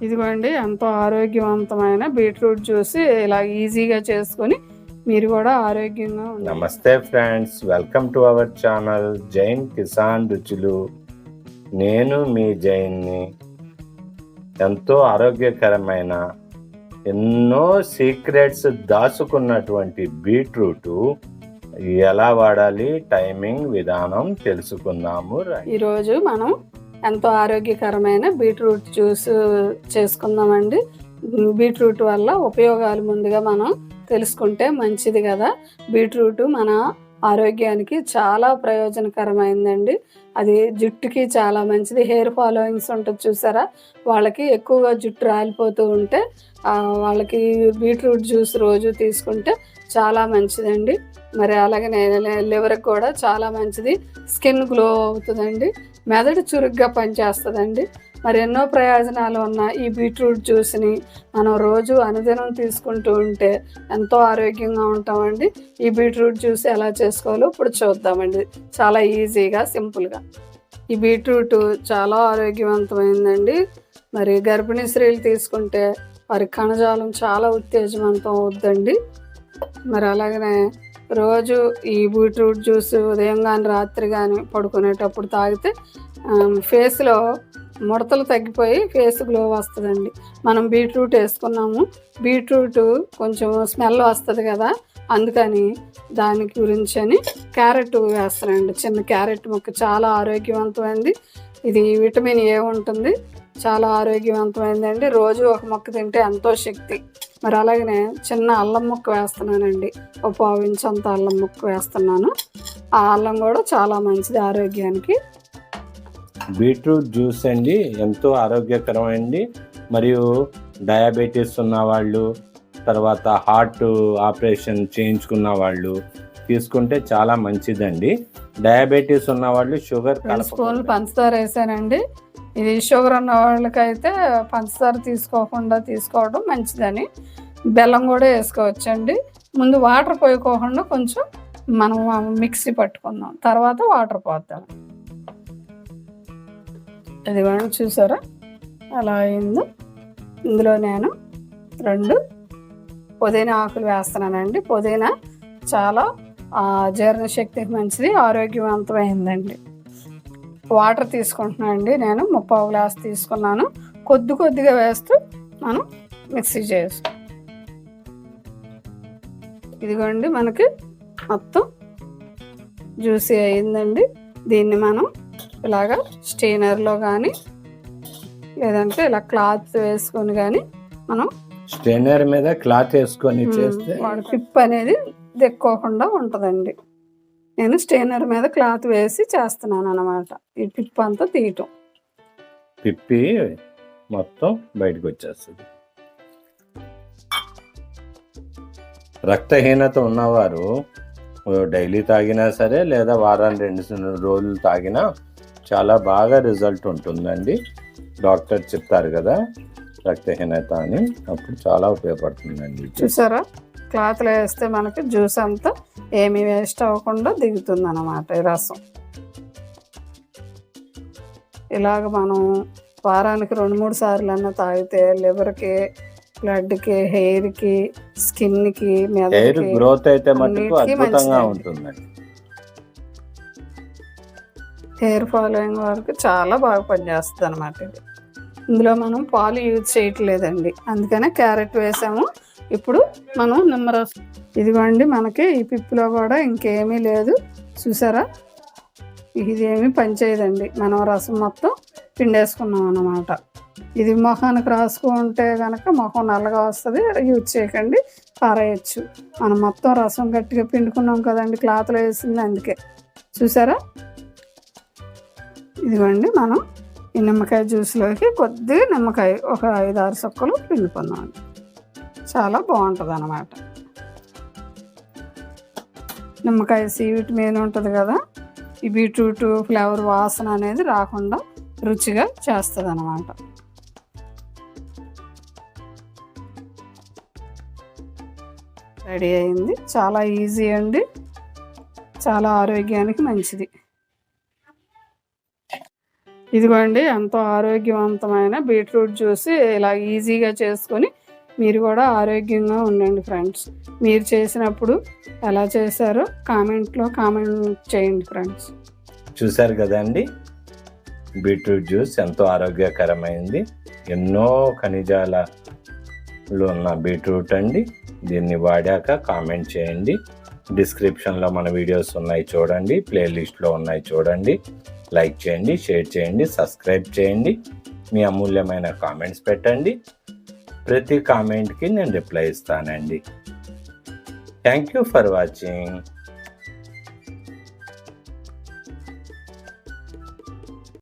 ఇదిగోండి ఎంతో ఆరోగ్యవంతమైన బీట్రూట్ జ్యూస్ ఇలా ఈజీగా చేసుకొని మీరు కూడా ఆరోగ్యంగా ఉండండి. నమస్తే friends, welcome to our channel Jain Kisan రుచులు. నేను మీ జైన్ని. ఎంతో ఆరోగ్యకరమైన ఎన్నో సీక్రెట్స్ దాచుకున్నటువంటి బీట్రూట్ ఎలా వాడాలి, టైమింగ్, విధానం తెలుసుకుందాము. ఈరోజు మనం ఎంతో ఆరోగ్యకరమైన బీట్రూట్ జ్యూస్ చేసుకుందామండి. బీట్రూట్ వల్ల ఉపయోగాలు ముందుగా మనం తెలుసుకుంటే మంచిది కదా. బీట్రూట్ మన ఆరోగ్యానికి చాలా ప్రయోజనకరమైందండి. అది జుట్టుకి చాలా మంచిది. హెయిర్ ఫాలోయింగ్స్ ఉంటుంది చూసారా, వాళ్ళకి ఎక్కువగా జుట్టు రాలిపోతూ ఉంటే వాళ్ళకి బీట్రూట్ జ్యూస్ రోజు తీసుకుంటే చాలా మంచిదండి. మరి అలాగే లివర్కి కూడా చాలా మంచిది. స్కిన్ గ్లో అవుతుందండి. మెదడు చురుగ్గా పనిచేస్తుందండి. మరి ఎన్నో ప్రయోజనాలు ఉన్న ఈ బీట్రూట్ జ్యూస్ని మనం రోజు అనుదినం తీసుకుంటూ ఉంటే ఎంతో ఆరోగ్యంగా ఉంటామండి. ఈ బీట్రూట్ జ్యూస్ ఎలా చేసుకోవాలో ఇప్పుడు చూద్దామండి. చాలా ఈజీగా, సింపుల్గా. ఈ బీట్రూట్ చాలా ఆరోగ్యవంతమైందండి. మరి గర్భిణీ స్త్రీలు తీసుకుంటే వారి కణజాలం చాలా ఉత్తేజవంతం అవుద్దండి. మరి అలాగనే రోజు ఈ బీట్రూట్ జ్యూస్ ఉదయం కానీ రాత్రి కానీ పడుకునేటప్పుడు తాగితే ఫేస్లో ముడతలు తగ్గిపోయి ఫేస్ గ్లో వస్తుందండి. మనం బీట్రూట్ వేసుకున్నాము, బీట్రూట్ కొంచెం స్మెల్ వస్తుంది కదా, అందుకని దాని గురించి అని క్యారెట్ వేస్తానండి. చిన్న క్యారెట్ ముక్క చాలా ఆరోగ్యవంతమైంది. ఇది విటమిన్ ఏ ఉంటుంది, చాలా ఆరోగ్యవంతమైందండి. రోజు ఒక మొక్క తింటే ఎంతో శక్తి. మరి అలాగనే చిన్న అల్లం ముక్క వేస్తున్నానండి. ఒక 1/4 ఇంచ్ అంత అల్లం ముక్క వేస్తున్నాను. ఆ అల్లం కూడా చాలా మంచిది ఆరోగ్యానికి. బీట్రూట్ జ్యూస్ అండి ఎంతో ఆరోగ్యకరమైంది. మరియు డయాబెటీస్ ఉన్న వాళ్ళు, తర్వాత హార్ట్ ఆపరేషన్ చేయించుకున్న వాళ్ళు తీసుకుంటే చాలా మంచిదండి. డయాబెటీస్ ఉన్న వాళ్ళు షుగర్ 2 స్పూన్లు పంచదార వేసానండి. ఇది షుగర్ ఉన్న వాళ్ళకైతే పంచదార తీసుకోవడం మంచిదని. బెల్లం కూడా వేసుకోవచ్చండి. ముందు వాటర్ పోయకోకుండా కొంచెం మనం మిక్సీ పట్టుకుందాం, తర్వాత వాటర్ పోద్దాం. ఇది కూడా చూసారా అలా అయిందో. ఇందులో నేను 2 పుదీనా ఆకులు వేస్తున్నానండి. పుదీనా చాలా జీర్ణశక్తికి మంచిది, ఆరోగ్యవంతమైందండి. వాటర్ తీసుకుంటున్నాను అండి. నేను 3/4 గ్లాస్ తీసుకున్నాను. కొద్దిగా వేస్తూ మనం మిక్సీ చేస్తాం. ఇదిగోండి మనకి మొత్తం జ్యూసీ అయిందండి. దీన్ని మనం ఇలాగా స్టెయినర్లో కానీ లేదంటే ఇలా క్లాత్ వేసుకొని కానీ మనం స్టెయినర్ మీద క్లాత్ వేసుకొని చేస్తే వాడి పిప్ అనేది దెక్కోకుండా ఉంటుందండి. నేను స్టెయినర్ మీద క్లాత్ వేసి చేస్తున్నాను అన్నమాట. ఈ పిప్ అంతా తీయటం, పిప్పి మొత్తం బయటకు వచ్చేస్తుంది. రక్తహీనత ఉన్నవారు డైలీ తాగినా సరే లేదా వారానికి 2 రోజులు తాగినా చాలా బాగా రిజల్ట్ ఉంటుందండి. డాక్టర్ చెప్తారు కదా రక్తహీనత అని, అప్పుడు చాలా ఉపయోగపడుతుందండి. చూసారా, క్లాత్లో వేస్తే మనకి జ్యూస్ అంతా ఏమీ వేస్ట్ అవ్వకుండా దిగుతుంది అన్నమాట ఈ రసం. ఇలాగ మనం వారానికి 2-3 సార్లు అన్నా తాగితే లివర్కి, బ్లడ్కి, హెయిర్కి, స్కిన్కి, మెదడుకి గ్రోత్ అయితే మటుకు అద్భుతంగా ఉంటుందండి. హెయిర్ ఫాలోయింగ్ వరకు చాలా బాగా పనిచేస్తుంది అన్నమాట ఇది. ఇందులో మనం పాలు యూజ్ చేయట్లేదండి, అందుకనే క్యారెట్ వేసాము. ఇప్పుడు మనం నిమ్మరసం. ఇదిగోండి మనకి ఈ పిప్పులో కూడా ఇంకేమీ లేదు. చూసారా, ఇదేమీ పనిచేయదండి. మనం రసం మొత్తం పిండేసుకున్నాం అన్నమాట. ఇది మొహానికి రాసుకుంటే కనుక మొహం నల్లగా వస్తుంది, యూజ్ చేయకండి, పారేయచ్చు. మనం మొత్తం రసం గట్టిగా పిండుకున్నాం కదండి, క్లాత్లో వేసింది, అందుకే. చూసారా, ఇదిగోండి మనం ఈ నిమ్మకాయ జ్యూస్లోకి కొద్దిగా నిమ్మకాయ ఒక 5-6 చుక్కలు పిండుకున్నాం. చాలా బాగుంటుంది అన్నమాట. నిమ్మకాయ సి విటమిన్ ఉంటుంది కదా, ఈ బీట్రూట్ ఫ్లేవర్ వాసన అనేది రాకుండా రుచిగా చేస్తుంది అన్నమాట. రెడీ అయింది. చాలా ఈజీ అండి, చాలా ఆరోగ్యానికి మంచిది. ఇదిగోండి ఎంతో ఆరోగ్యవంతమైన బీట్రూట్ జ్యూస్ ఇలా ఈజీగా చేసుకొని మీరు కూడా ఆరోగ్యంగా ఉండండి ఫ్రెండ్స్. మీరు చేసినప్పుడు ఎలా చేశారో కామెంట్ చేయండి ఫ్రెండ్స్. చూసారు కదండి, బీట్రూట్ జ్యూస్ ఎంతో ఆరోగ్యకరమైంది. ఎన్నో ఖనిజాలు ఉన్న బీట్రూట్ అండి. దీన్ని వాడాక కామెంట్ చేయండి. డిస్క్రిప్షన్లో మన వీడియోస్ ఉన్నాయి చూడండి, ప్లేలిస్ట్లో ఉన్నాయి చూడండి. లైక్ చేయండి, షేర్ చేయండి, సబ్స్క్రైబ్ చేయండి. మీ అమూల్యమైన కామెంట్స్ పెట్టండి. ప్రతి కామెంట్కి నేను రిప్లై ఇస్తానండి. Thank you for watching.